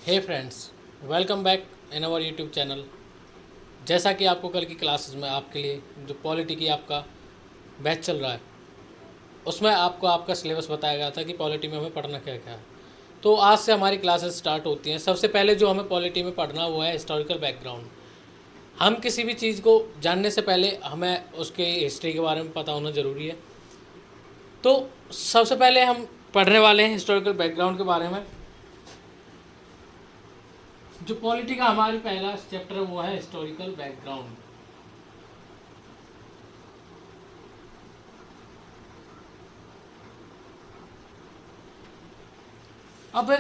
Hey friends, welcome back in our YouTube channel. जैसा कि आपको कल की क्लासेस में आपके लिए जो पॉलिटी की आपका बैच चल रहा है उसमें आपको आपका सिलेबस बताया गया था कि पॉलिटी में हमें पढ़ना क्या क्या है। तो आज से हमारी क्लासेस स्टार्ट होती हैं। सबसे पहले जो हमें पॉलिटी में पढ़ना हुआ है हिस्टोरिकल बैकग्राउंड। हम किसी भी चीज़ को जानने से पहले हमें उसके हिस्ट्री के बारे में पता होना ज़रूरी है। तो सबसे पहले हम पढ़ने वाले हैं हिस्टोरिकल बैकग्राउंड के बारे में। जो पॉलिटी का हमारी पहला चैप्टर है वो है हिस्टोरिकल बैकग्राउंड। अब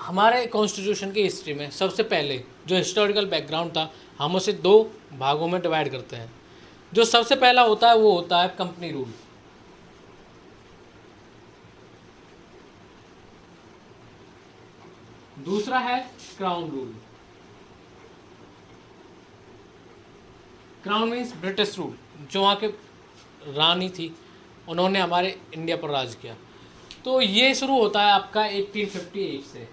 हमारे कॉन्स्टिट्यूशन की हिस्ट्री में सबसे पहले जो हिस्टोरिकल बैकग्राउंड था हम उसे दो भागों में डिवाइड करते हैं। जो सबसे पहला होता है वो होता है कंपनी रूल। दूसरा है crown rule. Crown means British rule. जो वहाँ के रानी थी उन्होंने हमारे इंडिया पर राज किया। तो ये शुरू होता है आपका 1858 से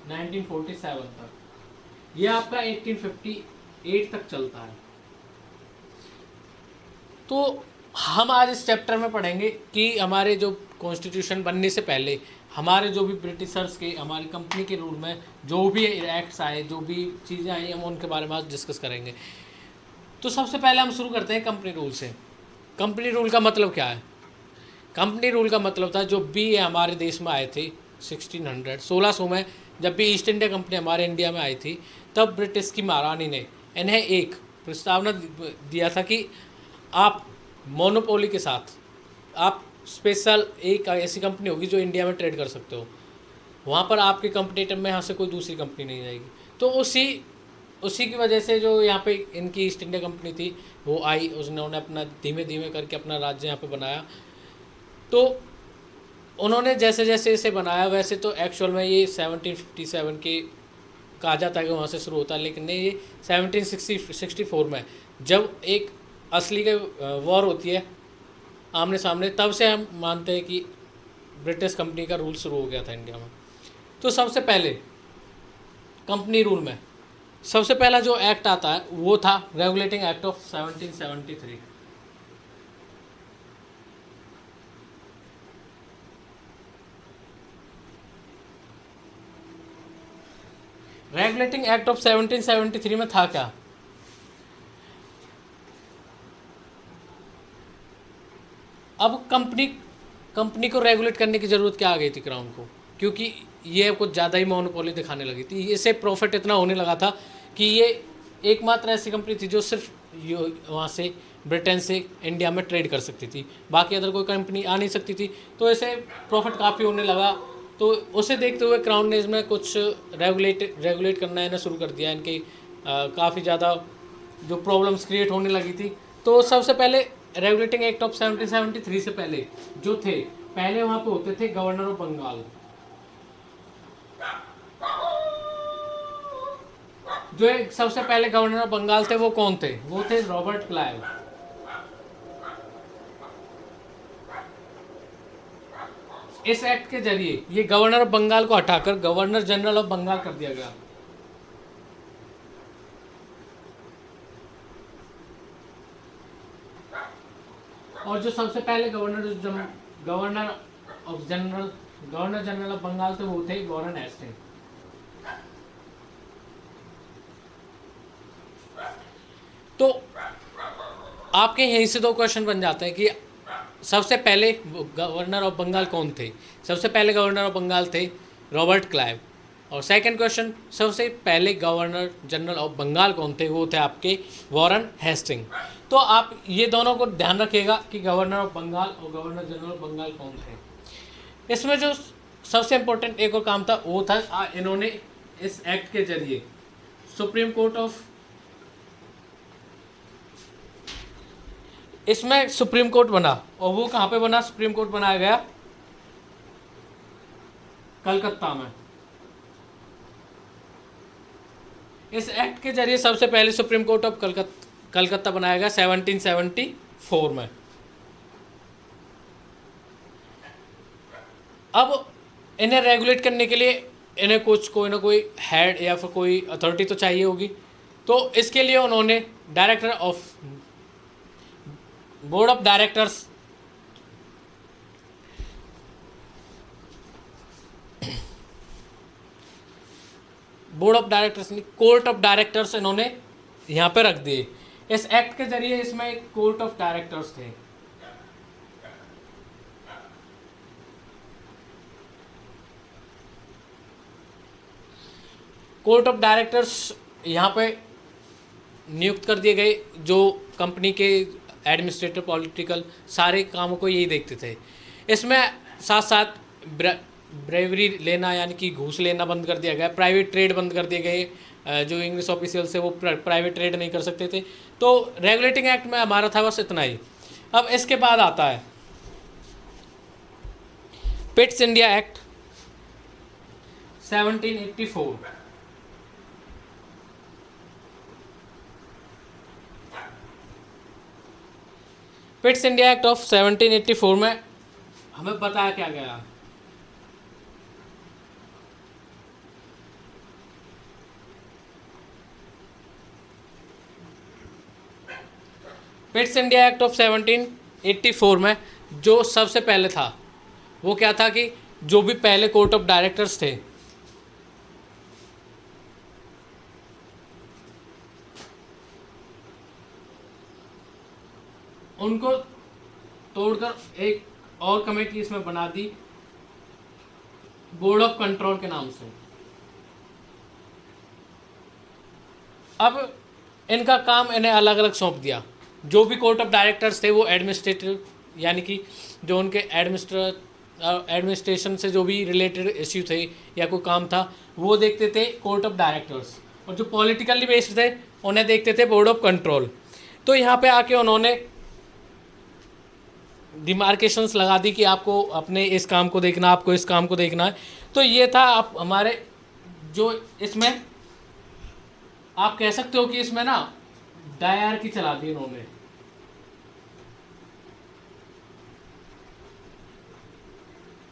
1947 तक। ये आपका 1858 तक चलता है। तो हम आज इस चैप्टर में पढ़ेंगे कि हमारे जो कॉन्स्टिट्यूशन बनने से पहले हमारे जो भी ब्रिटिशर्स के हमारी कंपनी के रूल में जो भी एक्ट्स आए, जो भी चीज़ें आई, हम उनके बारे में आज डिस्कस करेंगे। तो सबसे पहले हम शुरू करते हैं कंपनी रूल से। कंपनी रूल का मतलब क्या है? कंपनी रूल का मतलब था जो भी ये हमारे देश में आए थे 1600 में, जब भी ईस्ट इंडिया कंपनी हमारे इंडिया में आई थी, तब ब्रिटिश की महारानी ने इन्हें एक प्रस्तावना दिया था कि आप मोनोपोली के साथ आप स्पेशल एक ऐसी कंपनी होगी जो इंडिया में ट्रेड कर सकते हो। वहाँ पर आपके कंपटीटर में यहाँ से कोई दूसरी कंपनी नहीं जाएगी। तो उसी उसी की वजह से जो यहाँ पे इनकी ईस्ट इंडिया कंपनी थी वो आई, उन्होंने अपना धीमे धीमे करके अपना राज्य यहाँ पे बनाया। तो उन्होंने जैसे जैसे इसे बनाया वैसे तो एक्चुअल में ये 1757 के कहा जाता है कि वहाँ से शुरू होता है, लेकिन नहीं, ये 1764 में जब एक असली के वॉर होती है आमने सामने, तब से हम मानते हैं कि ब्रिटिश कंपनी का रूल शुरू हो गया था इंडिया में। तो सबसे पहले कंपनी रूल में सबसे पहला जो एक्ट आता है वो था regulating act of 1773। Regulating act of 1773 में था क्या? अब कंपनी को रेगुलेट करने की ज़रूरत क्या आ गई थी क्राउन को, क्योंकि ये कुछ ज़्यादा ही मोनोपोली दिखाने लगी थी। इससे प्रॉफिट इतना होने लगा था कि ये एकमात्र ऐसी कंपनी थी जो सिर्फ वहाँ से ब्रिटेन से इंडिया में ट्रेड कर सकती थी, बाकी अदर कोई कंपनी आ नहीं सकती थी। तो ऐसे प्रॉफिट काफ़ी होने लगा। तो उसे देखते हुए क्राउन ने इसमें कुछ रेगुलेट करना इन्हें शुरू कर दिया। इनके काफ़ी ज़्यादा जो प्रॉब्लम्स क्रिएट होने लगी थी। तो सबसे पहले रेगुलेटिंग एक्ट ऑफ 1773 से पहले जो थे, पहले वहाँ पे होते थे गवर्नर ऑफ बंगाल। जो एक सबसे पहले गवर्नर ऑफ बंगाल थे वो कौन थे? वो थे रॉबर्ट क्लाइव। इस एक्ट के जरिए ये गवर्नर ऑफ बंगाल को हटाकर गवर्नर जनरल ऑफ बंगाल कर दिया गया। और जो सबसे पहले गवर्नर जनरल ऑफ बंगाल थे वो थे वॉरेन हेस्टिंग। तो आपके यहीं से दो क्वेश्चन बन जाते हैं कि सबसे पहले गवर्नर ऑफ बंगाल कौन थे? सबसे पहले गवर्नर ऑफ बंगाल थे रॉबर्ट क्लाइव। और सेकंड क्वेश्चन, सबसे पहले गवर्नर जनरल ऑफ बंगाल कौन थे? वो थे आपके वॉरेन हेस्टिंग। तो आप ये दोनों को ध्यान रखिएगा कि गवर्नर ऑफ बंगाल और गवर्नर जनरल ऑफ बंगाल कौन थे। इसमें जो सबसे इम्पोर्टेंट एक और काम था वो था इन्होंने इस एक्ट के जरिए सुप्रीम कोर्ट ऑफ, इसमें सुप्रीम कोर्ट बना। और वो कहाँ पे बना? सुप्रीम कोर्ट बनाया गया कलकत्ता में। इस एक्ट के जरिए सबसे पहले सुप्रीम कोर्ट ऑफ कलकत्ता बनाया गया 1774 में। अब इन्हें रेगुलेट करने के लिए इन्हें कुछ कोई ना कोई हेड या फिर कोई अथॉरिटी तो चाहिए होगी। तो इसके लिए उन्होंने director of board of directors नहीं, कोर्ट ऑफ डायरेक्टर्स इन्होंने यहाँ पे रख दिए। इस एक्ट के जरिए इसमें एक कोर्ट ऑफ डायरेक्टर्स थे। कोर्ट ऑफ डायरेक्टर्स यहाँ पे नियुक्त कर दिए गए, जो कंपनी के एडमिनिस्ट्रेटिव पॉलिटिकल सारे कामों को यही देखते थे। इसमें साथ साथ ब्रेवरी लेना यानी कि घूस लेना बंद कर दिया गया, प्राइवेट ट्रेड बंद कर दिए गए, जो इंग्लिश ऑफिशियल्स थे वो प्राइवेट ट्रेड नहीं कर सकते थे। तो रेगुलेटिंग एक्ट में हमारा था बस इतना ही। अब इसके बाद आता है Pitt's India act 1784। Pitt's India act of 1784 में हमें बताया क्या गया। पिट्स इंडिया एक्ट ऑफ 1784 में जो सबसे पहले था वो क्या था कि जो भी पहले कोर्ट ऑफ डायरेक्टर्स थे उनको तोड़कर एक और कमेटी इसमें बना दी बोर्ड ऑफ कंट्रोल के नाम से। अब इनका काम इन्हें अलग अलग सौंप दिया। जो भी कोर्ट ऑफ डायरेक्टर्स थे वो एडमिनिस्ट्रेटिव यानी कि जो उनके एडमिनिस्ट्रेशन से जो भी रिलेटेड इश्यू थे या कोई काम था वो देखते थे कोर्ट ऑफ डायरेक्टर्स, और जो पॉलिटिकली बेस्ड थे उन्हें देखते थे बोर्ड ऑफ कंट्रोल। तो यहाँ पे आके उन्होंने डिमार्केशंस लगा दी कि आपको अपने इस काम को देखना, आपको इस काम को देखना है। तो ये था आप हमारे जो इसमें आप कह सकते हो कि इसमें ना डायरकी चला दी उन्होंने।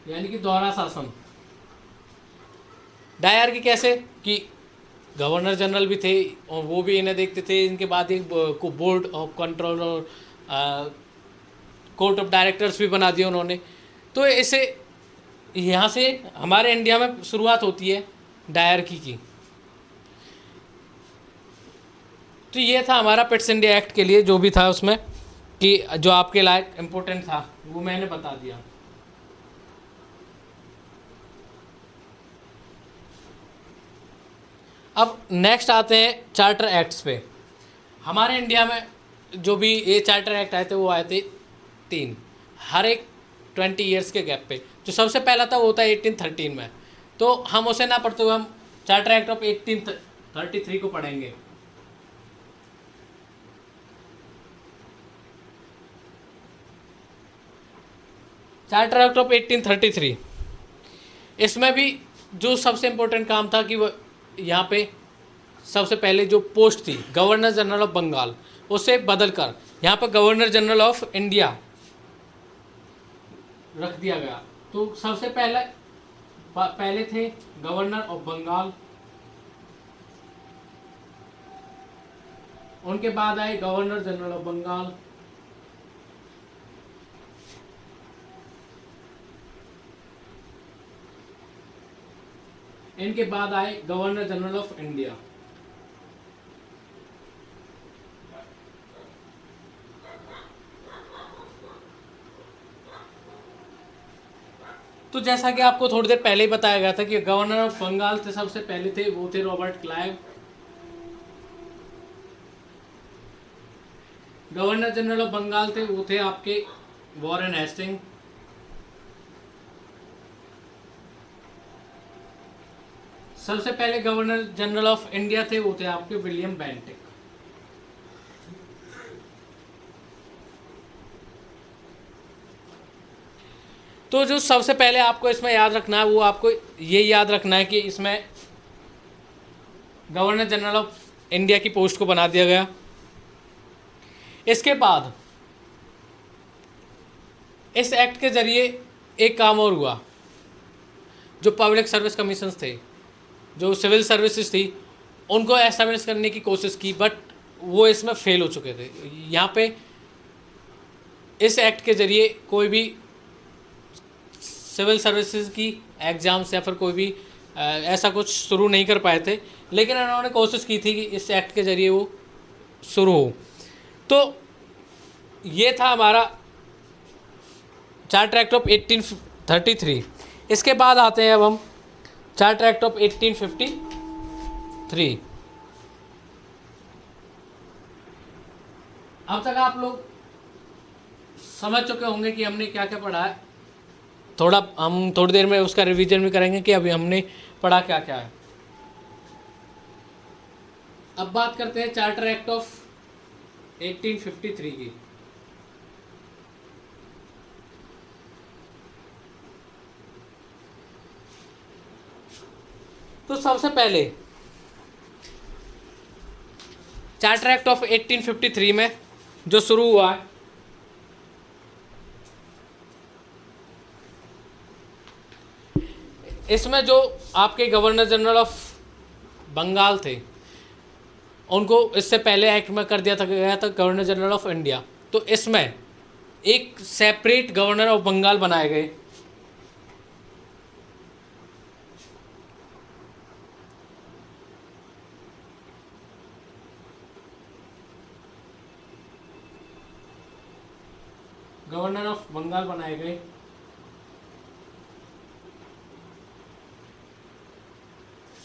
यानी कि दोहरा शासन। डायरकी कैसे कि गवर्नर जनरल भी थे और वो भी इन्हें देखते थे, इनके बाद एक बोर्ड ऑफ कंट्रोल और कोर्ट ऑफ डायरेक्टर्स भी बना दिए उन्होंने। तो इसे यहाँ से हमारे इंडिया में शुरुआत होती है डायरकी की। तो ये था हमारा पिट्स इंडिया एक्ट के लिए जो भी था उसमें कि जो आपके लायक इम्पोर्टेंट था वो मैंने बता दिया। अब नेक्स्ट आते हैं चार्टर एक्ट्स पे। हमारे इंडिया में जो भी ये चार्टर एक्ट आए थे वो आए थे 3 हर एक 20 ईयर्स के गैप पे। जो सबसे पहला था वो था 1813 में। तो हम उसे ना पढ़ते हुए हम चार्टर एक्ट ऑफ 1833 को पढ़ेंगे। चार्टर एक्ट ऑफ 1833 इसमें भी जो सबसे इम्पोर्टेंट काम था कि वो यहाँ पे सबसे पहले जो पोस्ट थी गवर्नर जनरल ऑफ बंगाल उसे बदलकर यहाँ पर गवर्नर जनरल ऑफ इंडिया रख दिया गया। तो सबसे पहले थे गवर्नर ऑफ बंगाल, उनके बाद आए गवर्नर जनरल ऑफ बंगाल, इनके बाद आए गवर्नर जनरल ऑफ इंडिया। तो जैसा कि आपको थोड़ी देर पहले ही बताया गया था कि गवर्नर ऑफ बंगाल थे सबसे पहले थे वो थे Robert Clive. Governor general of Bengal थे वो थे आपके वॉरेन हेस्टिंग। सबसे पहले गवर्नर जनरल ऑफ इंडिया थे वो थे आपके विलियम बेंटिक। तो जो सबसे पहले आपको इसमें याद रखना है वो आपको ये याद रखना है कि इसमें गवर्नर जनरल ऑफ इंडिया की पोस्ट को बना दिया गया। इसके बाद इस एक्ट के जरिए एक काम और हुआ, जो पब्लिक सर्विस कमीशंस थे जो सिविल सर्विसेज थी उनको एस्टेब्लिश करने की कोशिश की, बट वो इसमें फेल हो चुके थे। यहाँ पे इस एक्ट के ज़रिए कोई भी सिविल सर्विसेज की एग्ज़ाम्स या फिर कोई भी ऐसा कुछ शुरू नहीं कर पाए थे, लेकिन उन्होंने कोशिश की थी कि इस एक्ट के ज़रिए वो शुरू हो। तो ये था हमारा चार्टर एक्ट ऑफ 1833। इसके बाद आते हैं अब हम चार्टर एक्ट ऑफ 1853। अब तक आप लोग समझ चुके होंगे कि हमने क्या क्या पढ़ा है। हम थोड़ी देर में उसका रिवीजन भी करेंगे कि अभी हमने पढ़ा क्या क्या है। अब बात करते हैं चार्टर एक्ट ऑफ 1853 की। तो सबसे पहले चार्टर एक्ट ऑफ 1853 में जो शुरू हुआ है, इसमें जो आपके गवर्नर जनरल ऑफ बंगाल थे उनको इससे पहले एक्ट में कर दिया था गया था गवर्नर जनरल ऑफ इंडिया। तो इसमें एक सेपरेट गवर्नर ऑफ बंगाल बनाए गए। गवर्नर ऑफ बंगाल बनाए गए।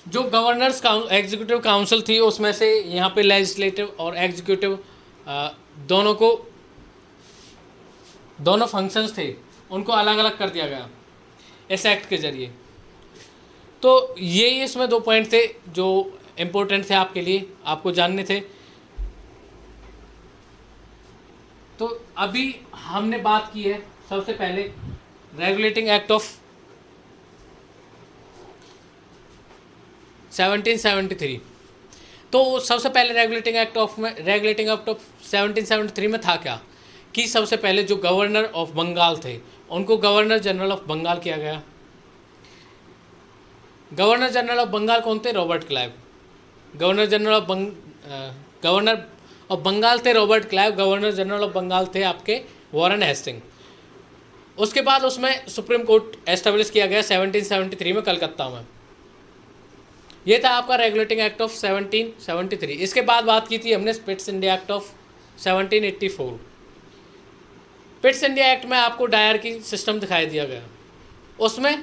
जो गवर्नर्स एग्जीक्यूटिव काउंसिल थी उसमें से यहाँ पे लेजिस्लेटिव और एग्जीक्यूटिव दोनों फंक्शंस थे, उनको अलग अलग कर दिया गया इस एक्ट के ज़रिए। तो यही इसमें 2 पॉइंट थे जो इम्पोर्टेंट थे आपके लिए, आपको जानने थे। तो अभी हमने बात की है सबसे पहले रेगुलेटिंग एक्ट ऑफ 1773। तो सबसे पहले रेगुलेटिंग एक्ट ऑफ 1773 में था क्या कि सबसे पहले जो गवर्नर ऑफ बंगाल थे उनको गवर्नर जनरल ऑफ बंगाल किया गया। गवर्नर जनरल ऑफ बंगाल कौन थे? Robert Clive. Governor of Bengal थे Robert Clive. Governor general of Bengal थे आपके वॉरेन हेस्टिंग। उसके बाद उसमें सुप्रीम कोर्ट एस्टेब्लिश किया गया 1773 में कलकत्ता में। ये था आपका रेगुलेटिंग एक्ट ऑफ 1773। इसके बाद बात की थी हमने Pitt's India act of 1784। Pitt's India act में आपको डायर की सिस्टम दिखाई दिया गया। उसमें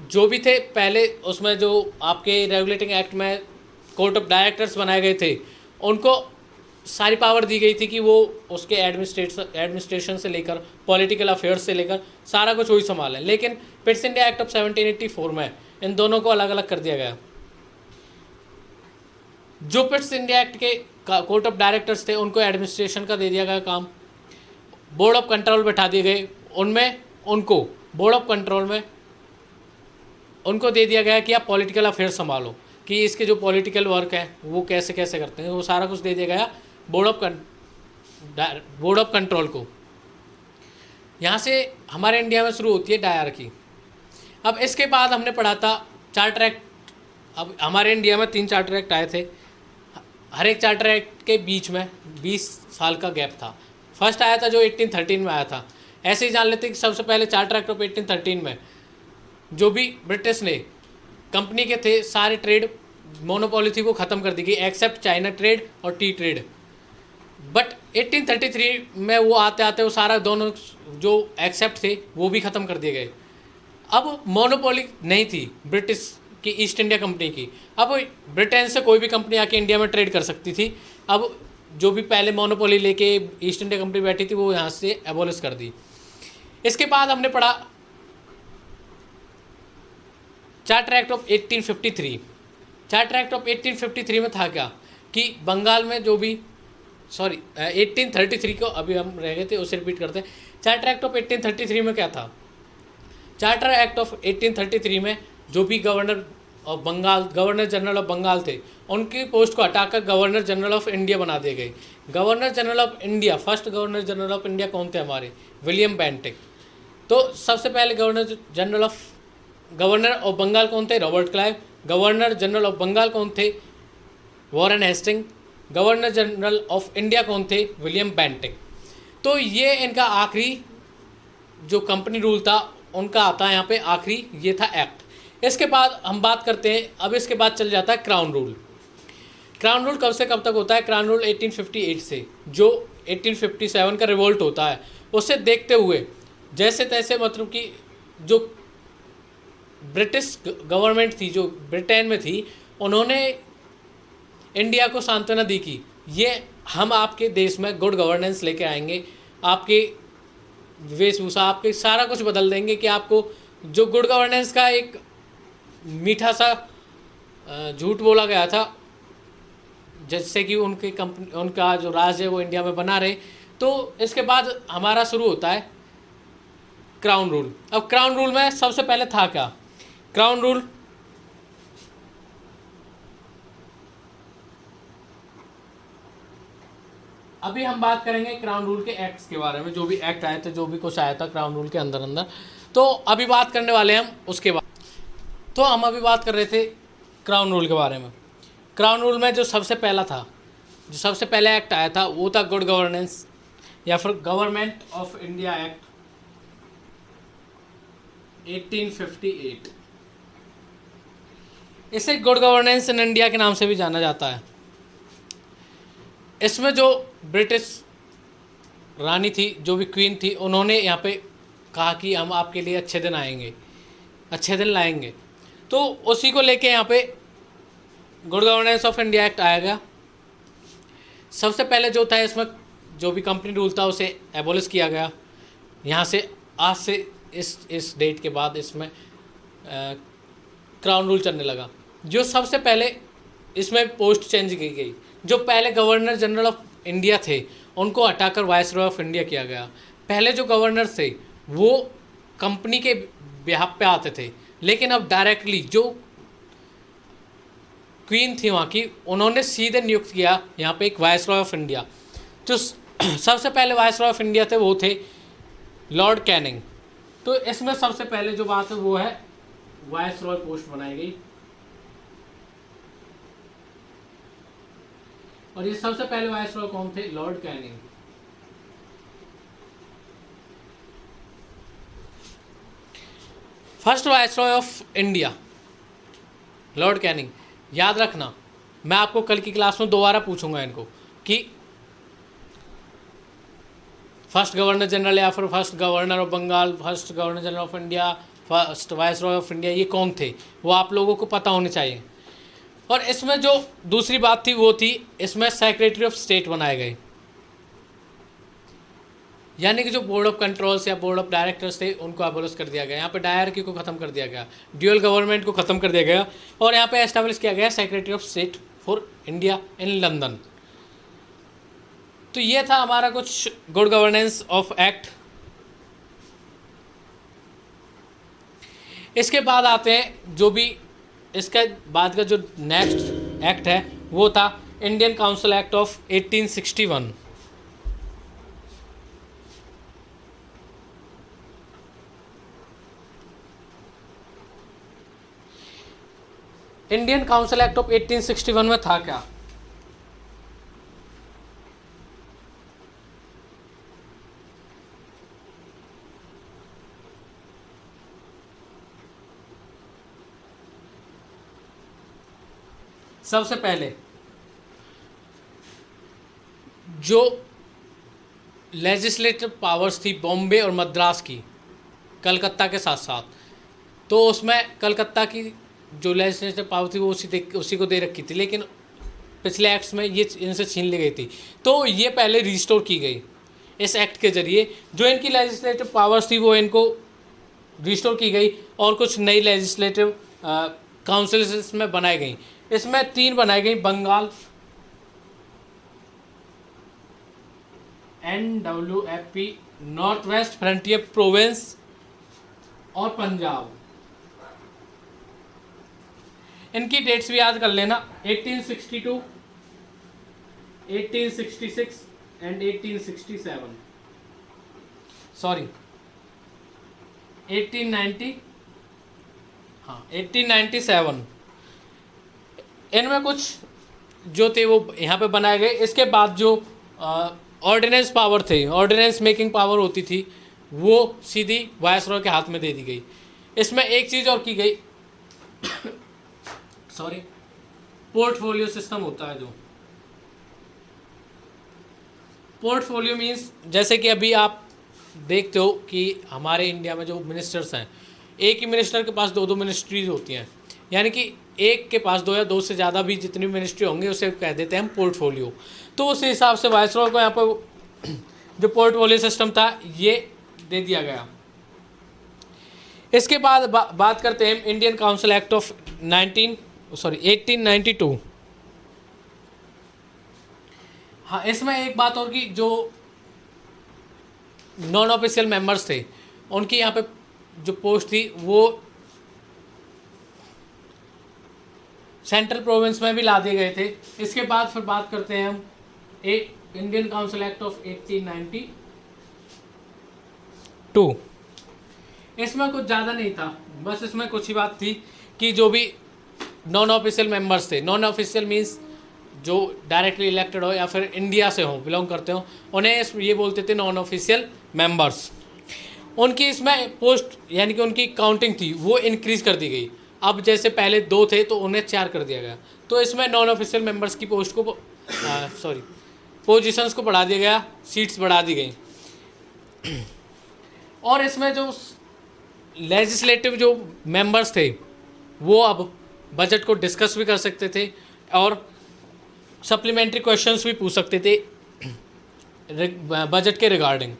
जो भी थे पहले, उसमें जो आपके रेगुलेटिंग एक्ट में कोर्ट ऑफ डायरेक्टर्स बनाए गए थे उनको सारी पावर दी गई थी कि वो उसके एडमिनिस्ट्रेशन से लेकर पॉलिटिकल अफेयर्स से लेकर सारा कुछ वही संभालें। लेकिन पिट्स इंडिया एक्ट ऑफ 1784 में इन दोनों को अलग अलग कर दिया गया। जो पिट्स इंडिया एक्ट के कोर्ट ऑफ डायरेक्टर्स थे उनको एडमिनिस्ट्रेशन का दे दिया गया काम। बोर्ड ऑफ कंट्रोल बैठा दिए गए, उनमें उनको बोर्ड ऑफ कंट्रोल में उनको दे दिया गया कि आप पॉलिटिकल अफेयर्स संभालो, कि इसके जो पॉलिटिकल वर्क है वो कैसे कैसे करते हैं, वो सारा कुछ दे दिया गया बोर्ड ऑफ कंट्रोल को। यहाँ से हमारे इंडिया में शुरू होती है डायर की। अब इसके बाद हमने पढ़ा था चार्टर एक्ट। अब हमारे इंडिया में 3 चार्टर एक्ट आए थे। हर एक चार्टर एक्ट के बीच में 20 साल का गैप था। फर्स्ट आया था जो 1813 में आया था। ऐसे ही जान लेते कि सबसे पहले चार्टर एक्ट ऑफ 1813 में जो भी ब्रिटिश ने कंपनी के थे सारे ट्रेड मोनोपोली थी वो ख़त्म कर दी गई, एक्सेप्ट चाइना ट्रेड और टी ट्रेड। बट 1833 में वो आते आते वो सारा दोनों जो एक्सेप्ट थे वो भी ख़त्म कर दिए गए। अब मोनोपोली नहीं थी ब्रिटिश की ईस्ट इंडिया कंपनी की। अब ब्रिटेन से कोई भी कंपनी आके इंडिया में ट्रेड कर सकती थी। अब जो भी पहले मोनोपोली लेके ईस्ट इंडिया कंपनी बैठी थी वो यहाँ से एबोलिश कर दी। इसके बाद हमने पढ़ा charter act of 1853। Charter act of 1853 में था क्या कि बंगाल में जो भी 1833 को अभी हम रह गए थे उसे रिपीट करते हैं। चार्टर एक्ट ऑफ 1833 में क्या था? चार्टर एक्ट ऑफ 1833 में जो भी गवर्नर जनरल ऑफ बंगाल थे उनकी पोस्ट को हटाकर गवर्नर जनरल ऑफ इंडिया बना दिए गए। Governor general of India, first governor general of India कौन थे? हमारे विलियम बेंटिक। तो सबसे पहले गवर्नर ऑफ बंगाल कौन थे? Robert Clive. Governor general of Bengal कौन थे? Warren Hasting. Governor general of India कौन थे? William Bentinck. तो ये इनका आखिरी जो कंपनी रूल था उनका आता है यहाँ पे आखिरी, ये था एक्ट। इसके बाद हम बात करते हैं, अब इसके बाद चल जाता है क्राउन रूल। क्राउन रूल कब से कब तक होता है? क्राउन रूल 1858 से, जो 1857 का रिवोल्ट होता है उसे देखते हुए जैसे तैसे, मतलब कि जो ब्रिटिश गवर्नमेंट थी जो ब्रिटेन में थी, उन्होंने इंडिया को सांत्वना दी कि ये हम आपके देश में गुड गवर्नेंस लेके आएंगे, आपके वेशभूषा, आपके सारा कुछ बदल देंगे कि आपको जो गुड गवर्नेंस का एक मीठा सा झूठ बोला गया था, जिससे कि उनकी कंपनी, उनका जो राज है वो इंडिया में बना रहे। तो इसके बाद हमारा शुरू होता है क्राउन रूल। अब क्राउन रूल में सबसे पहले था क्या? क्राउन रूल अभी हम बात करेंगे क्राउन रूल के एक्ट्स के बारे में, जो भी एक्ट आए थे, जो भी कुछ आया था क्राउन रूल के अंदर अंदर। तो अभी बात करने वाले हैं हम उसके बाद। तो हम अभी बात कर रहे थे क्राउन रूल के बारे में। क्राउन रूल में जो सबसे पहला था, जो सबसे पहले एक्ट आया था वो था गुड गवर्नेंस या फिर गवर्नमेंट ऑफ इंडिया एक्ट 1858। इसे गुड गवर्नेंस इन इंडिया के नाम से भी जाना जाता है। इसमें जो ब्रिटिश रानी थी, जो भी क्वीन थी, उन्होंने यहाँ पे कहा कि हम आपके लिए अच्छे दिन आएंगे, अच्छे दिन लाएंगे। तो उसी को लेके यहाँ पे good governance of India act आया गया। सबसे पहले जो था इसमें जो भी कंपनी रूल था उसे एबोलिश किया गया। यहाँ से आज से इस डेट के बाद इसमें क्राउन रूल चलने लगा। जो सबसे पहले इसमें पोस्ट चेंज की गई, जो पहले गवर्नर जनरल ऑफ इंडिया थे उनको हटाकर वायसरॉय ऑफ इंडिया किया गया। पहले जो गवर्नर थे वो कंपनी के बिहाफ पे आते थे, लेकिन अब डायरेक्टली जो क्वीन थी वहाँ की, उन्होंने सीधे नियुक्त किया यहाँ पे एक वायसरॉय ऑफ इंडिया। जो सबसे पहले वायसरॉय ऑफ इंडिया थे वो थे लॉर्ड कैनिंग। तो इसमें सबसे पहले जो बात है वो है वायसरॉय पोस्ट बनाई गई, और ये सबसे पहले वायसरॉय कौन थे? Lord Canning. First viceroy of India Lord Canning. याद रखना, मैं आपको कल की क्लास में दोबारा पूछूंगा इनको कि फर्स्ट गवर्नर जनरल या फिर first governor of Bengal, first governor general of India, first viceroy of India, ये कौन थे, वो आप लोगों को पता होने चाहिए। और इसमें जो दूसरी बात थी वो थी इसमें सेक्रेटरी ऑफ स्टेट बनाए गए, यानी कि जो बोर्ड ऑफ कंट्रोल्स या बोर्ड ऑफ डायरेक्टर्स थे उनको एबोलिश कर दिया गया। यहाँ पे डायरकी को ख़त्म कर दिया गया, ड्यूअल गवर्नमेंट को ख़त्म कर दिया गया, और यहाँ पे एस्टेब्लिश किया गया secretary of state for India in London. तो ये था हमारा कुछ गुड गवर्नेंस ऑफ एक्ट। इसके बाद आते हैं जो भी इसके बाद का जो नेक्स्ट एक्ट है वो था Indian council act of 1861। Indian council act of 1861 में था क्या? सबसे पहले जो लेजिस्लेटिव पावर्स थी बॉम्बे और मद्रास की, कलकत्ता के साथ साथ, तो उसमें कलकत्ता की जो लेजिस्लेटिव पावर थी वो उसी को दे रखी थी, लेकिन पिछले एक्ट्स में ये इनसे छीन ली गई थी। तो ये पहले रिस्टोर की गई इस एक्ट के ज़रिए। जो इनकी लेजिस्लेटिव पावर्स थी वो इनको रिस्टोर की गई, और कुछ नई लेजिस्लेटिव काउंसिल्स इसमें बनाई गई। इसमें 3 बनाई गई, Bengal, NWFP north west frontier province, और पंजाब। इनकी डेट्स भी याद कर लेना, 1862, 1866 एंड 1867, सॉरी 1890, हाँ 1897, इनमें कुछ जो थे वो यहाँ पे बनाए गए। इसके बाद जो ऑर्डिनेंस पावर थे, ऑर्डिनेंस मेकिंग पावर होती थी, वो सीधी वायसरॉय के हाथ में दे दी गई। इसमें एक चीज़ और की गई, सॉरी, पोर्टफोलियो सिस्टम होता है। जो पोर्टफोलियो मीन्स, जैसे कि अभी आप देखते हो कि हमारे इंडिया में जो मिनिस्टर्स हैं, एक ही मिनिस्टर के पास दो दो मिनिस्ट्रीज होती हैं, यानी कि एक के पास दो या दो से ज़्यादा भी जितनी मिनिस्ट्री होंगी उसे कह देते हैं हम पोर्टफोलियो। तो उस हिसाब से वायसरॉय को यहाँ पर जो पोर्टफोलियो सिस्टम था ये दे दिया गया। इसके बाद बात करते हैं इंडियन काउंसिल एक्ट ऑफ 1892। हाँ, इसमें एक बात और कि जो नॉन ऑफिशियल मेंबर्स थे उनकी यहाँ पे जो पोस्ट थी वो सेंट्रल प्रोविंस में भी ला दिए गए थे। इसके बाद फिर बात करते हैं हम इंडियन काउंसिल एक्ट ऑफ 1892। इसमें कुछ ज़्यादा नहीं था, बस इसमें कुछ ही बात थी कि जो भी नॉन ऑफिशियल मेंबर्स थे, नॉन ऑफिशियल मीन्स जो डायरेक्टली इलेक्टेड हो या फिर इंडिया से हो, बिलोंग करते हो, उन्हें ये बोलते थे नॉन ऑफिशियल मेंबर्स। उनकी इसमें पोस्ट यानी कि उनकी काउंटिंग थी वो इंक्रीज़ कर दी गई। अब जैसे पहले 2 थे तो उन्हें 4 कर दिया गया। तो इसमें नॉन ऑफिशियल मेंबर्स की पोस्ट को पोजीशंस को बढ़ा दिया गया, सीट्स बढ़ा दी गई। और इसमें जो लेजिस्लेटिव जो मेंबर्स थे वो अब बजट को डिस्कस भी कर सकते थे और सप्लीमेंट्री क्वेश्चंस भी पूछ सकते थे बजट के रिगार्डिंग।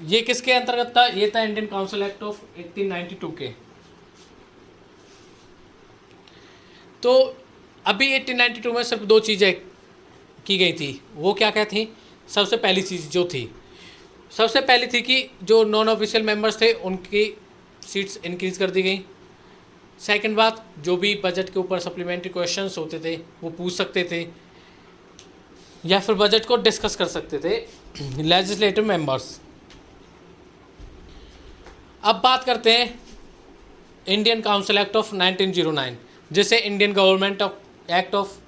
ये किसके अंतर्गत था? ये था इंडियन काउंसिल एक्ट ऑफ 1892 के। तो अभी 1892 में सिर्फ 2 चीज़ें की गई थी। वो क्या क्या थी? सबसे पहली चीज़ जो थी, सबसे पहली थी कि जो नॉन ऑफिशियल मेंबर्स थे उनकी सीट्स इंक्रीज़ कर दी गई। सेकंड बात, जो भी बजट के ऊपर सप्लीमेंट्री क्वेश्चंस होते थे वो पूछ सकते थे या फिर बजट को डिस्कस कर सकते थे लेजिस्लेटिव मेंबर्स। अब बात करते हैं इंडियन काउंसिल एक्ट ऑफ 1909, जिसे इंडियन गवर्नमेंट एक्ट ऑफ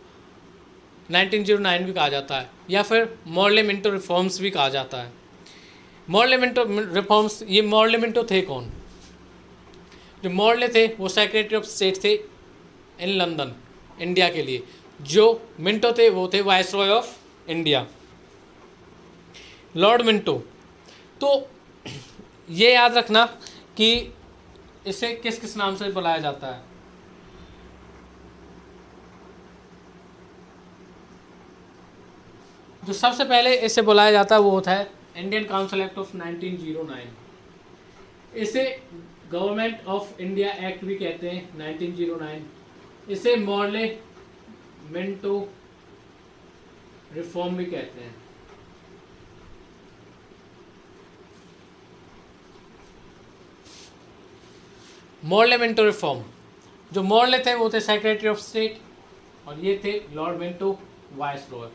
1909 भी कहा जाता है या फिर मॉर्ले-मिंटो रिफॉर्म्स भी कहा जाता है। मॉर्ले-मिंटो रिफॉर्म्स, ये मॉर्ले-मिंटो थे कौन? जो मॉर्ले थे वो सेक्रेटरी ऑफ स्टेट थे इन लंदन, इंडिया के लिए। जो मिंटो थे वो थे viceroy of India, Lord Minto. तो ये याद रखना कि इसे किस किस नाम से बुलाया जाता है। जो सबसे पहले इसे बुलाया जाता है वो होता है इंडियन काउंसिल एक्ट ऑफ 1909। इसे गवर्नमेंट ऑफ इंडिया एक्ट भी कहते हैं 1909। इसे मॉर्ले मिंटो रिफॉर्म भी कहते हैं। मॉर्ले मिंटो रिफॉर्म, जो मॉर्ले थे वो थे सेक्रेटरी ऑफ स्टेट और ये थे लॉर्ड मिंटो वायसरॉय।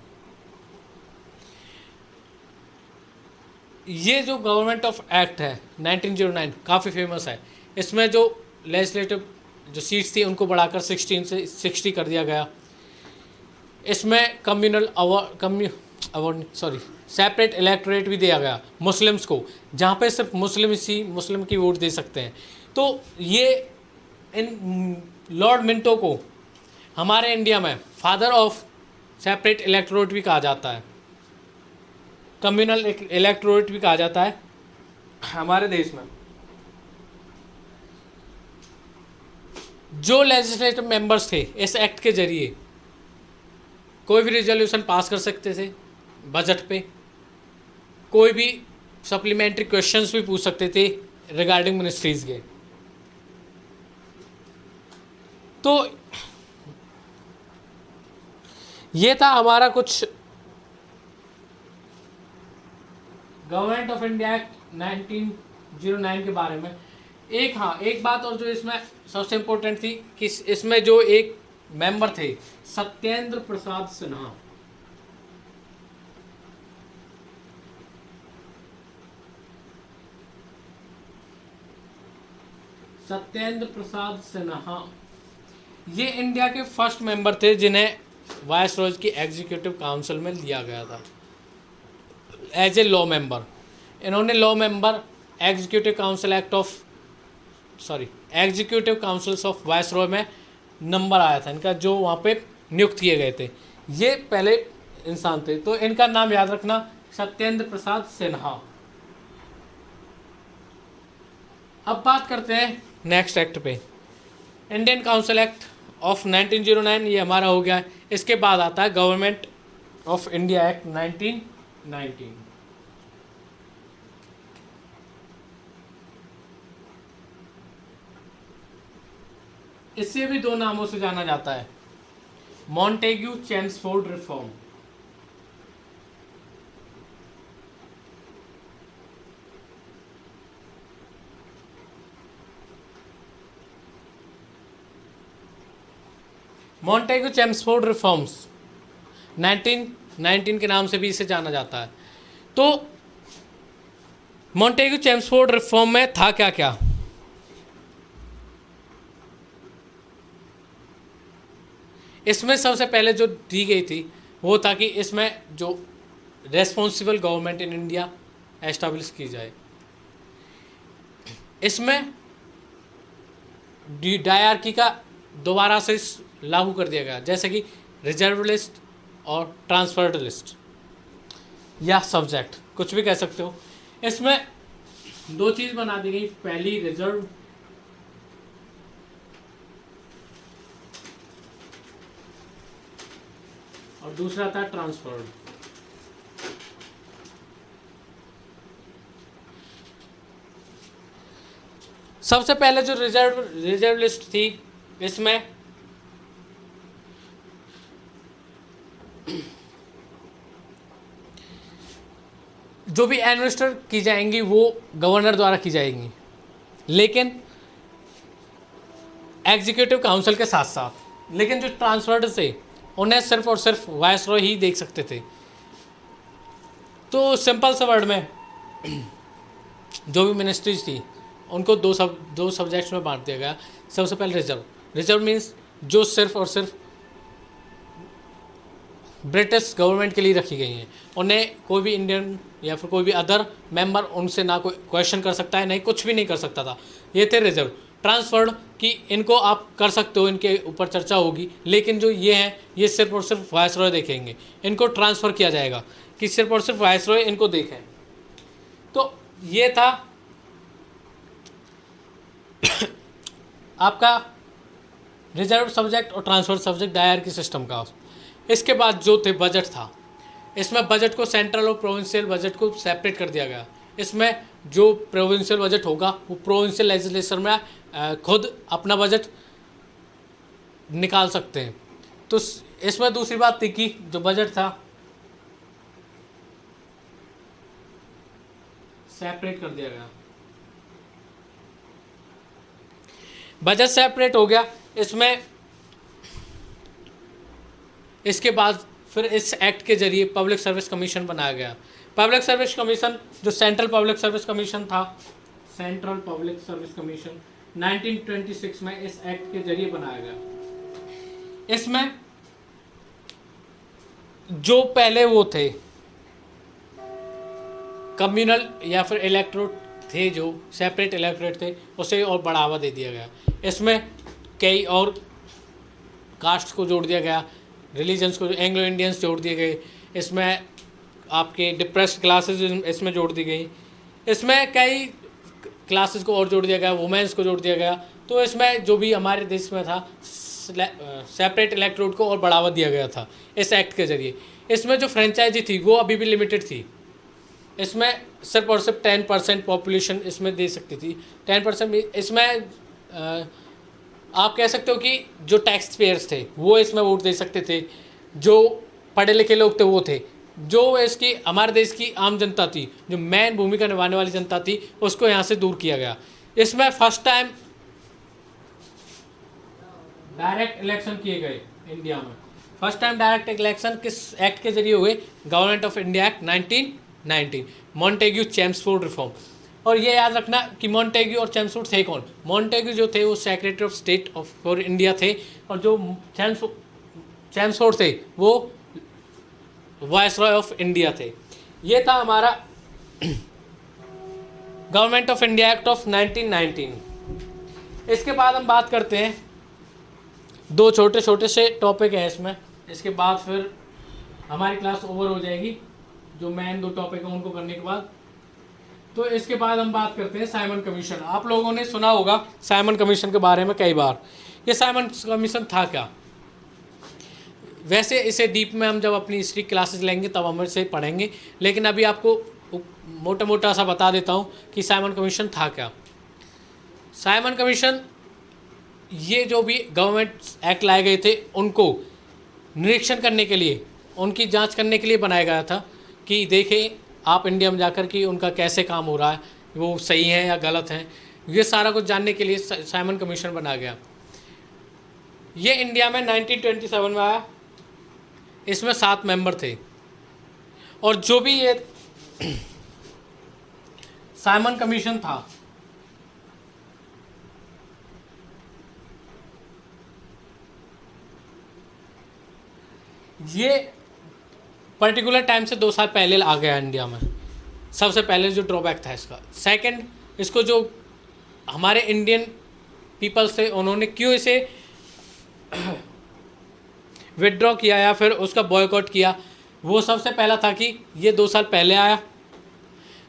ये जो गवर्नमेंट ऑफ एक्ट है 1909 काफ़ी फेमस है। इसमें जो लेजिस्लेटिव जो सीट्स थी उनको बढ़ाकर 16 से 60 कर दिया गया। इसमें सेपरेट इलेक्टोरेट भी दिया गया मुस्लिम्स को, जहाँ पे सिर्फ मुस्लिम की वोट दे सकते हैं। तो ये इन लॉर्ड मिंटो को हमारे इंडिया में फादर ऑफ सेपरेट इलेक्टोरेट भी कहा जाता है, कम्युनल इलेक्टोरेट भी कहा जाता है हमारे देश में। जो लेजिस्लेटिव मेंबर्स थे इस एक्ट के जरिए कोई भी रिजोल्यूशन पास कर सकते थे बजट पे, कोई भी सप्लीमेंट्री क्वेश्चंस भी पूछ सकते थे रिगार्डिंग मिनिस्ट्रीज के। तो ये था हमारा कुछ गवर्नमेंट ऑफ इंडिया एक्ट 1909 के बारे में। एक बात और जो इसमें सबसे इम्पोर्टेंट थी कि इसमें जो एक मेंबर थे सत्येंद्र प्रसाद सिन्हा। सत्येंद्र प्रसाद सिन्हा ये इंडिया के फर्स्ट मेंबर थे जिन्हें वायसरॉय की एग्जीक्यूटिव काउंसिल में लिया गया था एज ए लॉ मेंबर। इन्होंने law member executive council act of executive councils of viceroy में नंबर आया था इनका, जो वहाँ पे नियुक्त किए गए थे। ये पहले इंसान थे, तो इनका नाम याद रखना, सत्येंद्र प्रसाद सिन्हा। अब बात करते हैं नेक्स्ट एक्ट पे, इंडियन काउंसिल एक्ट ऑफ 1909, ये हमारा हो गया। इसके बाद आता है गवर्नमेंट ऑफ इंडिया एक्ट 1919। इसे भी दो नामों से जाना जाता है, Montagu Chelmsford reform. Montagu Chelmsford reforms 1919 के नाम से भी इसे जाना जाता है। तो मॉन्टेग्यू चेम्सफोर्ड रिफॉर्म में था क्या क्या? इसमें सबसे पहले जो दी गई थी वो था कि इसमें जो responsible government in India establish की जाए। इसमें डायरकी का दोबारा से लागू कर दिया गया, जैसे कि रिजर्व लिस्ट और ट्रांसफर्ड लिस्ट या सब्जेक्ट, कुछ भी कह सकते हो। इसमें दो चीज़ बना दी गई, पहली रिजर्व और दूसरा था ट्रांसफर्ड। सबसे पहले जो रिजर्व लिस्ट थी, इसमें जो भी एडमिनिस्टर की जाएंगी वो गवर्नर द्वारा की जाएंगी, लेकिन एग्जीक्यूटिव काउंसिल के साथ साथ। लेकिन जो ट्रांसफर्ड थे उन्हें सिर्फ और सिर्फ वायसरॉय ही देख सकते थे। तो सिंपल सा वर्ड में जो भी मिनिस्ट्रीज थी उनको दो सब्जेक्ट्स में बांट दिया गया। सबसे पहले रिजर्व मीन्स जो सिर्फ और सिर्फ ब्रिटिश गवर्नमेंट के लिए रखी गई हैं, उन्हें कोई भी इंडियन या फिर कोई भी अदर मेंबर उनसे ना कोई क्वेश्चन कर सकता है, नहीं कुछ भी नहीं कर सकता था। ये थे रिजर्व। ट्रांसफर्ड कि इनको आप कर सकते हो, इनके ऊपर चर्चा होगी, लेकिन जो ये हैं ये सिर्फ और सिर्फ वायसरॉय देखेंगे, इनको ट्रांसफ़र किया जाएगा कि सिर्फ और सिर्फ वायसरॉय इनको देखें। तो ये था आपका रिजर्व सब्जेक्ट और ट्रांसफर सब्जेक्ट डायरकी सिस्टम का। इसके बाद जो थे बजट था, इसमें बजट को सेंट्रल और प्रोविंशियल बजट को सेपरेट कर दिया गया। इसमें जो प्रोविंशियल बजट होगा वो प्रोविंशियल लेजिस्लेचर में खुद अपना बजट निकाल सकते हैं। तो इसमें दूसरी बात थी कि जो बजट था सेपरेट कर दिया गया, बजट सेपरेट हो गया इसमें। इसके बाद फिर इस एक्ट के जरिए पब्लिक सर्विस कमीशन बनाया गया। पब्लिक सर्विस कमीशन जो सेंट्रल पब्लिक सर्विस कमीशन था, सेंट्रल पब्लिक सर्विस कमीशन 1926 में इस एक्ट के जरिए बनाया गया। इसमें जो पहले वो थे कम्युनल या फिर इलेक्टोरेट थे, जो सेपरेट इलेक्टोरेट थे, उसे और बढ़ावा दे दिया गया। इसमें कई और कास्ट को जोड़ दिया गया, रिलीजन्स को, एंग्लो इंडियंस जोड़ दिए गए। इसमें आपके डिप्रेस्ड क्लासेस इसमें जोड़ दी गई। इसमें कई क्लासेस को और जोड़ दिया गया, वुमेन्स को जोड़ दिया गया। तो इसमें जो भी हमारे देश में था सेपरेट इलेक्टोरेट को और बढ़ावा दिया गया था इस एक्ट के ज़रिए। इसमें जो फ्रेंचाइजी थी वो अभी भी लिमिटेड थी। इसमें सिर्फ और सिर्फ 10% पॉपुलेशन इसमें दे सकती थी। 10% इसमें आप कह सकते हो कि जो टैक्स पेयर्स थे वो इसमें वोट दे सकते थे, जो पढ़े लिखे लोग थे वो थे। जो इसकी हमारे देश की आम जनता थी, जो मेन भूमिका निभाने वाली जनता थी, उसको यहाँ से दूर किया गया। इसमें फर्स्ट टाइम डायरेक्ट इलेक्शन किए गए इंडिया में। फर्स्ट टाइम डायरेक्ट इलेक्शन किस एक्ट के जरिए हुए? Government of India act 1919, Montagu Chelmsford reform. और ये याद रखना कि मॉन्टेग्यू और चैमसूट थे कौन। मॉन्टेग्यू जो थे वो secretary of state of for India थे, और जो चैमसूट थे वो वायसरॉय ऑफ इंडिया थे। ये था हमारा government of India act of 1919। इसके बाद हम बात करते हैं, दो छोटे छोटे से टॉपिक हैं इसमें, इसके बाद फिर हमारी क्लास ओवर हो जाएगी, जो मेन दो टॉपिक हैं उनको करने के बाद। तो इसके बाद हम बात करते हैं साइमन कमीशन। आप लोगों ने सुना होगा साइमन कमीशन के बारे में कई बार। ये साइमन कमीशन था क्या? वैसे इसे डीप में हम जब अपनी हिस्ट्री क्लासेस लेंगे तब हम इसे पढ़ेंगे, लेकिन अभी आपको मोटा मोटा सा बता देता हूँ कि साइमन कमीशन था क्या। साइमन कमीशन, ये जो भी गवर्नमेंट एक्ट लाए गए थे उनको निरीक्षण करने के लिए, उनकी जांच करने के लिए बनाया गया था कि देखें आप इंडिया में जाकर कि उनका कैसे काम हो रहा है, वो सही है या गलत है। ये सारा कुछ जानने के लिए साइमन कमीशन बनाया गया। ये इंडिया में 1927 में आया। इसमें 7 मेंबर थे, और जो भी ये साइमन कमीशन था ये पर्टिकुलर टाइम से 2 साल पहले आ गया इंडिया में। सबसे पहले जो ड्रॉबैक था इसका। सेकंड, इसको जो हमारे इंडियन पीपल्स थे उन्होंने क्यों इसे विदड्रॉ किया या फिर उसका बॉयकॉट किया, वो सबसे पहला था कि ये 2 साल पहले आया।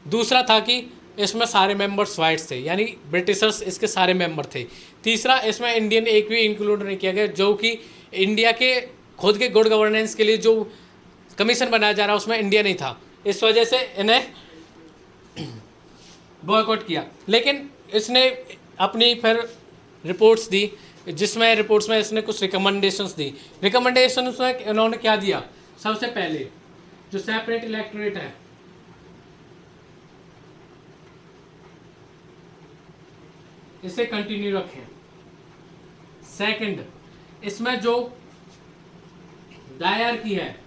दूसरा था कि इसमें सारे मेंबर्स वाइट्स थे, यानी ब्रिटिशर्स इसके सारे मेंबर थे। तीसरा, इसमें इंडियन एक भी इंक्लूड नहीं किया गया, जो कि इंडिया के खुद के गुड गवर्नेंस के लिए जो कमीशन बनाया जा रहा है उसमें इंडिया नहीं था। इस वजह से इन्हें बॉयकॉट किया। लेकिन इसने अपनी फिर रिपोर्ट्स दी, जिसमें रिपोर्ट्स में इसने कुछ रिकमेंडेशंस दी। रिकमेंडेशंस में इन्होंने क्या दिया? सबसे पहले जो सेपरेट इलेक्टोरेट है, इसे कंटिन्यू रखें। सेकंड, इसमें जो डायरकी है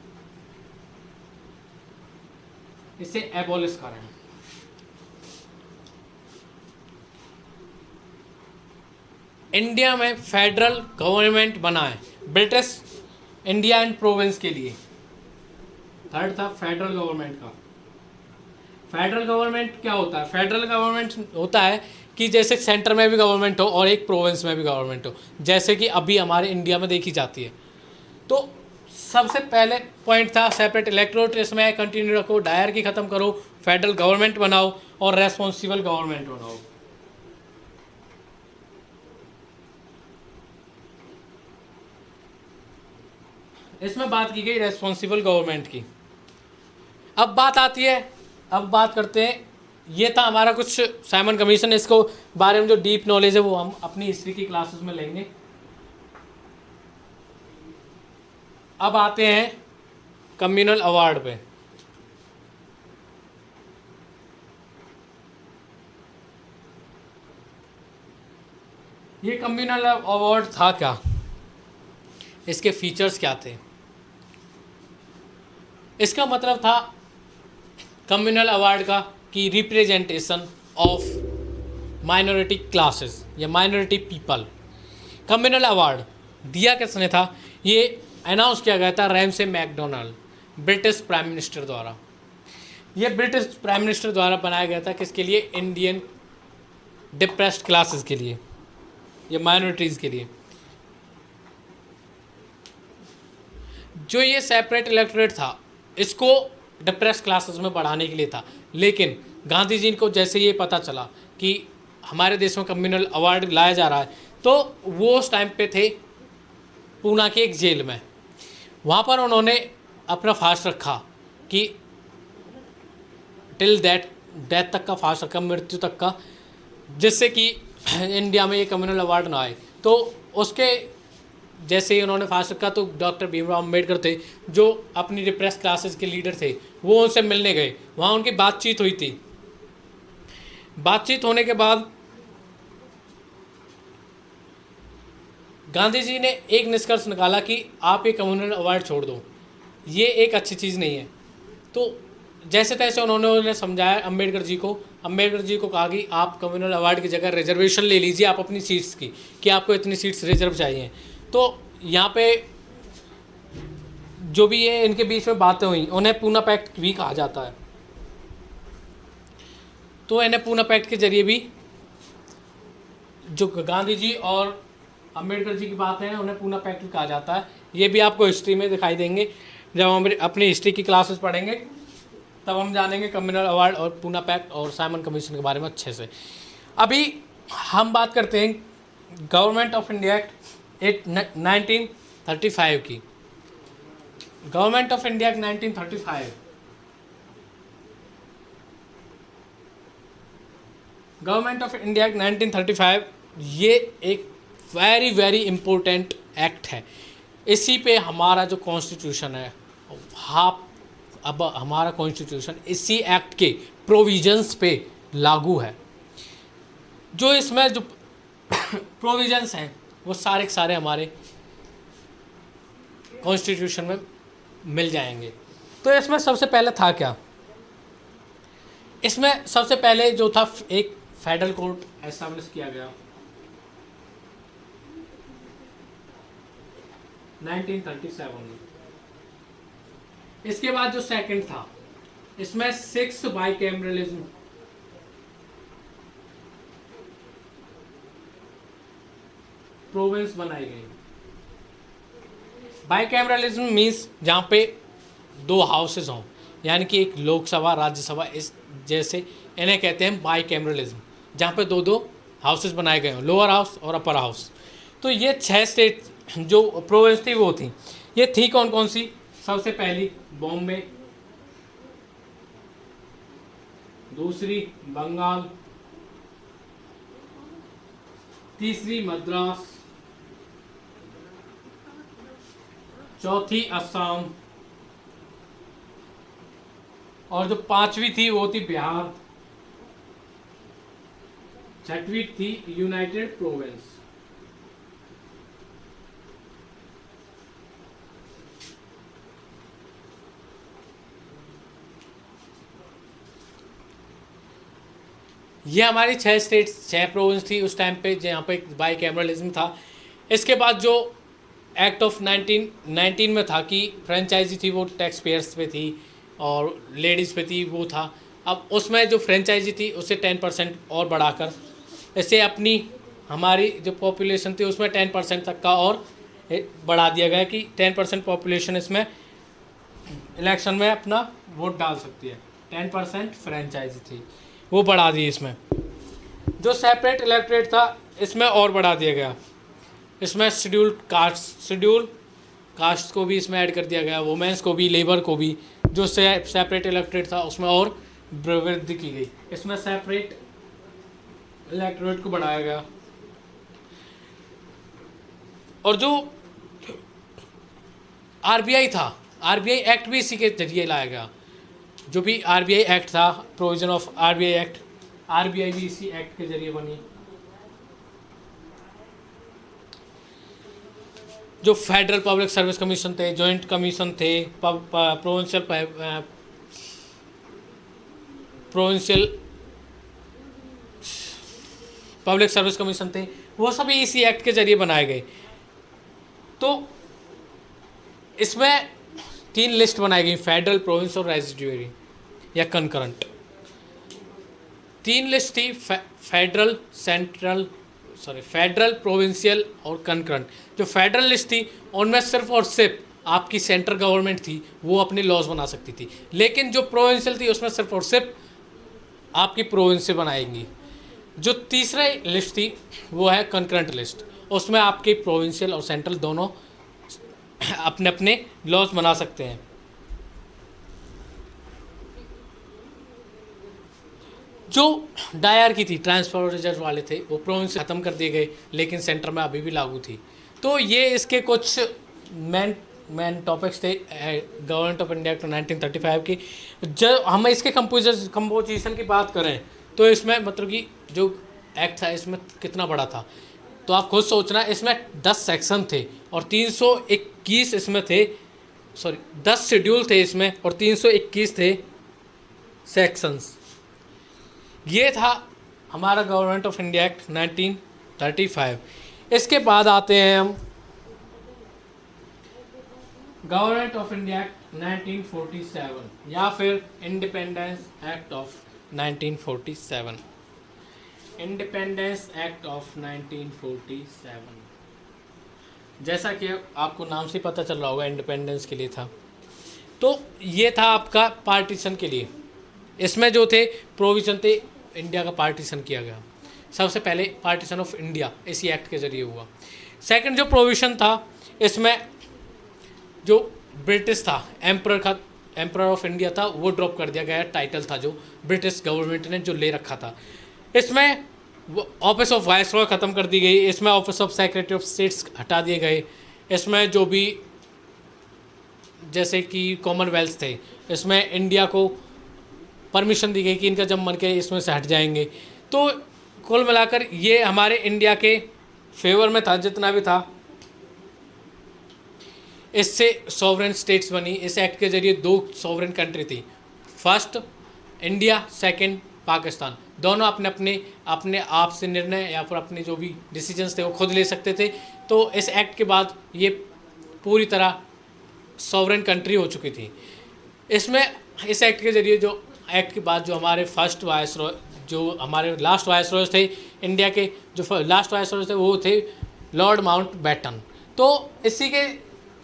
इसे एबॉलिश करें। इंडिया में फेडरल गवर्नमेंट बनाए, ब्रिटिश इंडिया एंड प्रोविंस के लिए। थर्ड था फेडरल गवर्नमेंट का। फेडरल गवर्नमेंट क्या होता है? फेडरल गवर्नमेंट होता है कि जैसे सेंटर में भी गवर्नमेंट हो और एक प्रोविंस में भी गवर्नमेंट हो, जैसे कि अभी हमारे इंडिया में देखी जाती है। तो सबसे पहले पॉइंट था सेपरेट इलेक्टोरेट, इसमें कंटिन्यू रखो, डायरकी खत्म करो, फेडरल गवर्नमेंट बनाओ और रेस्पॉन्सिबल गवर्नमेंट बनाओ। इसमें बात की गई रेस्पॉन्सिबल गवर्नमेंट की। अब बात करते हैं, ये था हमारा कुछ साइमन कमीशन। इसको बारे में जो डीप नॉलेज है वो हम अपनी हिस्ट्री की क्लासेस में लेंगे। अब आते हैं कम्युनल अवार्ड पे। ये कम्युनल अवार्ड था क्या, इसके फीचर्स क्या थे? इसका मतलब था कम्युनल अवार्ड का कि रिप्रेजेंटेशन ऑफ माइनॉरिटी क्लासेस या माइनॉरिटी पीपल। कम्युनल अवार्ड दिया किसने था? ये अनाउंस किया गया था Ramsay MacDonald, British prime minister द्वारा। ये ब्रिटिश प्राइम मिनिस्टर द्वारा बनाया गया था, किसके लिए? इंडियन डिप्रेस्ड क्लासेस के लिए, ये माइनॉरिटीज़ के लिए। जो ये सेपरेट इलेक्टोरेट था इसको डिप्रेस क्लासेस में बढ़ाने के लिए था, लेकिन गांधी जी को जैसे ये पता चला कि हमारे देश में कम्युनल अवार्ड लाया जा रहा है, तो वो उस टाइम पे थे पूना की एक जेल में। वहाँ पर उन्होंने अपना फास्ट रखा कि टिल डेथ तक का फास्ट रखा, मृत्यु तक का, जिससे कि इंडिया में ये कम्युनल अवार्ड ना आए। तो उसके जैसे ही उन्होंने फास्ट रखा तो डॉक्टर भीमराव अम्बेडकर थे, जो अपनी डिप्रेस क्लासेस के लीडर थे, वो उनसे मिलने गए। वहाँ उनकी बातचीत हुई थी। बातचीत होने के बाद गांधी जी ने एक निष्कर्ष निकाला कि आप ये कम्युनल अवार्ड छोड़ दो, ये एक अच्छी चीज़ नहीं है। तो जैसे तैसे उन्होंने समझाया अम्बेडकर जी को अम्बेडकर जी को कहा कि आप कम्युनल अवार्ड की जगह रिजर्वेशन ले लीजिए आप अपनी सीट्स की, कि आपको इतनी सीट्स रिजर्व चाहिए। तो यहाँ पे जो भी ये इनके बीच में बातें हुई उन्हें पूना पैक्ट भी कहा जाता है। तो इन्हें पूना पैक्ट के जरिए भी जो गांधी जी और अम्बेडकर जी की बातें हैं उन्हें पूना पैक्ट कहा जाता है। ये भी आपको हिस्ट्री में दिखाई देंगे, जब हम अपनी हिस्ट्री की क्लासेस पढ़ेंगे तब हम जानेंगे कम्युनल अवार्ड और पूना पैक्ट और साइमन कमीशन के बारे में अच्छे से। अभी हम बात करते हैं गवर्नमेंट ऑफ इंडिया एक्ट 1935 की। Government of India act 1935, government of India act 1935 ये एक वेरी वेरी इम्पोर्टेंट एक्ट है। इसी पे हमारा जो कॉन्स्टिट्यूशन है, हाँ, अब हमारा कॉन्स्टिट्यूशन इसी एक्ट के प्रोविजंस पे लागू है। जो इसमें जो प्रोविजंस हैं वो सारे के सारे हमारे कॉन्स्टिट्यूशन में मिल जाएंगे। तो इसमें सबसे पहले था क्या, इसमें सबसे पहले जो था एक फेडरल कोर्ट एस्टैब्लिश किया गया 1937 में। इसके बाद जो सेकंड था, इसमें 6 बाइकैमरलिज्म प्रोविंस बनाई गई। बाइकैमरलिज्म मीन्स जहाँ पे 2 हाउसेज हों, यानी कि एक लोकसभा राज्यसभा, इस जैसे इन्हें कहते हैं बाइकैमरलिज्म, जहाँ पे 2 हाउसेज बनाए गए हों, लोअर हाउस और अपर हाउस। तो ये 6 स्टेट जो प्रोविंस थी वो थी। ये थी कौन कौन सी, सबसे पहली बॉम्बे, दूसरी बंगाल, तीसरी मद्रास, चौथी असम, और जो 5वीं थी वो थी बिहार, 6वीं थी यूनाइटेड प्रोविंस। ये हमारी 6 स्टेट 6 प्रोविंस थी उस टाइम पे जहाँ पे बाइकैमरलिज्म था। इसके बाद जो एक्ट ऑफ 1919 में था कि फ्रेंचाइजी थी वो टैक्स पेयर्स पे थी और लेडीज़ पे थी, वो था। अब उसमें जो फ्रेंचाइजी थी उसे 10% और बढ़ाकर इसे अपनी हमारी जो पॉपुलेशन थी उसमें 10% तक का और बढ़ा दिया गया कि 10% पॉपुलेशन इसमें इलेक्शन में अपना वोट डाल सकती है। 10% फ्रेंचाइजी थी वो बढ़ा दी। इसमें जो सेपरेट इलेक्टोरेट था इसमें और बढ़ा दिया गया। इसमें शेड्यूल कास्ट को भी इसमें ऐड कर दिया गया, वुमेन्स को भी, लेबर को भी। जो सेपरेट इलेक्टोरेट था उसमें और वृद्धि की गई। इसमें सेपरेट इलेक्टोरेट को बढ़ाया गया। और जो आरबीआई था, आरबीआई एक्ट भी इसी के जरिए लाया गया। जो भी आरबीआई एक्ट था, provision of RBI act, RBI भी इसी एक्ट के जरिए बनी। जो फेडरल पब्लिक सर्विस कमीशन थे, जॉइंट कमीशन थे, प्रोविंशियल पब्लिक सर्विस कमीशन थे, वो सभी इसी एक्ट के जरिए बनाए गए। तो इसमें 3 लिस्ट बनाई गई, फेडरल, प्रोविंस और रेजिड्यूरी या कंकरेंट। 3 लिस्ट थी, फेडरल, प्रोविंशियल और कंकरेंट। जो फेडरल लिस्ट थी उनमें सिर्फ और सिर्फ आपकी सेंट्रल गवर्नमेंट थी वो अपने लॉज बना सकती थी, लेकिन जो प्रोविंशियल थी उसमें सिर्फ और सिर्फ आपकी प्रोविंस से बनाएंगी। जो तीसरा लिस्ट थी वो है कंकरेंट लिस्ट, उसमें आपके प्रोविंशियल और सेंट्रल दोनों अपने अपने लॉज बना सकते हैं। जो डायर की थी, ट्रांसफर रिजर्व वाले थे, वो प्रोविंस खत्म कर दिए गए, लेकिन सेंटर में अभी भी लागू थी। तो ये इसके कुछ मेन टॉपिक्स थे गवर्नमेंट ऑफ इंडिया एक्ट 1935 की। जब हम इसके कंपोजिशन की बात करें तो इसमें मतलब कि जो एक्ट था इसमें कितना बड़ा था, तो आप खुद सोचना। इसमें 10 सेक्शन थे और 321 इसमें थे, 10 शेड्यूल थे इसमें और 321 थे सेक्शंस। ये था हमारा गवर्नमेंट ऑफ इंडिया एक्ट 1935। इसके बाद आते हैं हम गवर्नमेंट ऑफ इंडिया एक्ट 1947 या फिर independence act of 1947। Independence act of 1947 जैसा कि आपको नाम से पता चल रहा होगा इंडिपेंडेंस के लिए था। तो ये था आपका पार्टीशन के लिए। इसमें जो थे प्रोविज़न थे, इंडिया का पार्टीशन किया गया। सबसे पहले पार्टीशन ऑफ इंडिया इसी एक्ट के ज़रिए हुआ। सेकंड जो प्रोविज़न था, इसमें जो ब्रिटिश था, एम्पर ऑफ इंडिया था, वो ड्रॉप कर दिया गया। टाइटल था जो ब्रिटिश गवर्नमेंट ने जो ले रखा था। इसमें ऑफिस ऑफ वायसरॉय ख़त्म कर दी गई। इसमें office of secretary of states हटा दिए गए। इसमें जो भी जैसे कि कॉमनवेल्थ थे, इसमें इंडिया को परमिशन दी गई कि इनका जब मन के इसमें से हट जाएंगे। तो कुल मिलाकर ये हमारे इंडिया के फेवर में था जितना भी था। इससे सॉवरेन स्टेट्स बनी। इस एक्ट के ज़रिए 2 सॉवरेन कंट्री थी, फर्स्ट इंडिया, सेकंड पाकिस्तान। दोनों अपने आप से निर्णय या फिर अपने जो भी डिसीजंस थे वो खुद ले सकते थे। तो इस एक्ट के बाद ये पूरी तरह सॉवरेन कंट्री हो चुकी थी। इसमें इस एक्ट के ज़रिए जो एक्ट के बाद जो हमारे फर्स्ट वायसरॉय, जो हमारे लास्ट वायसरॉय थे इंडिया के, जो लास्ट वायसरॉय थे वो थे लॉर्ड माउंटबेटन। तो इसी के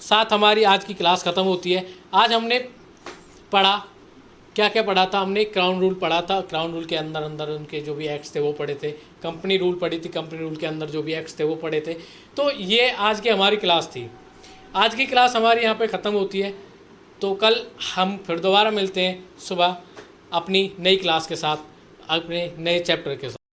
साथ हमारी आज की क्लास ख़त्म होती है। आज हमने पढ़ा, क्या क्या पढ़ा था हमने? क्राउन रूल पढ़ा था। क्राउन रूल के अंदर उनके जो भी एक्ट्स थे वो पढ़े थे। कंपनी रूल पढ़ी थी, कंपनी रूल के अंदर जो भी एक्ट्स थे वो पढ़े थे। तो ये आज की हमारी क्लास थी। आज की क्लास हमारी यहाँ पे ख़त्म होती है। तो कल हम फिर दोबारा मिलते हैं सुबह अपनी नई क्लास के साथ, अपने नए चैप्टर के साथ।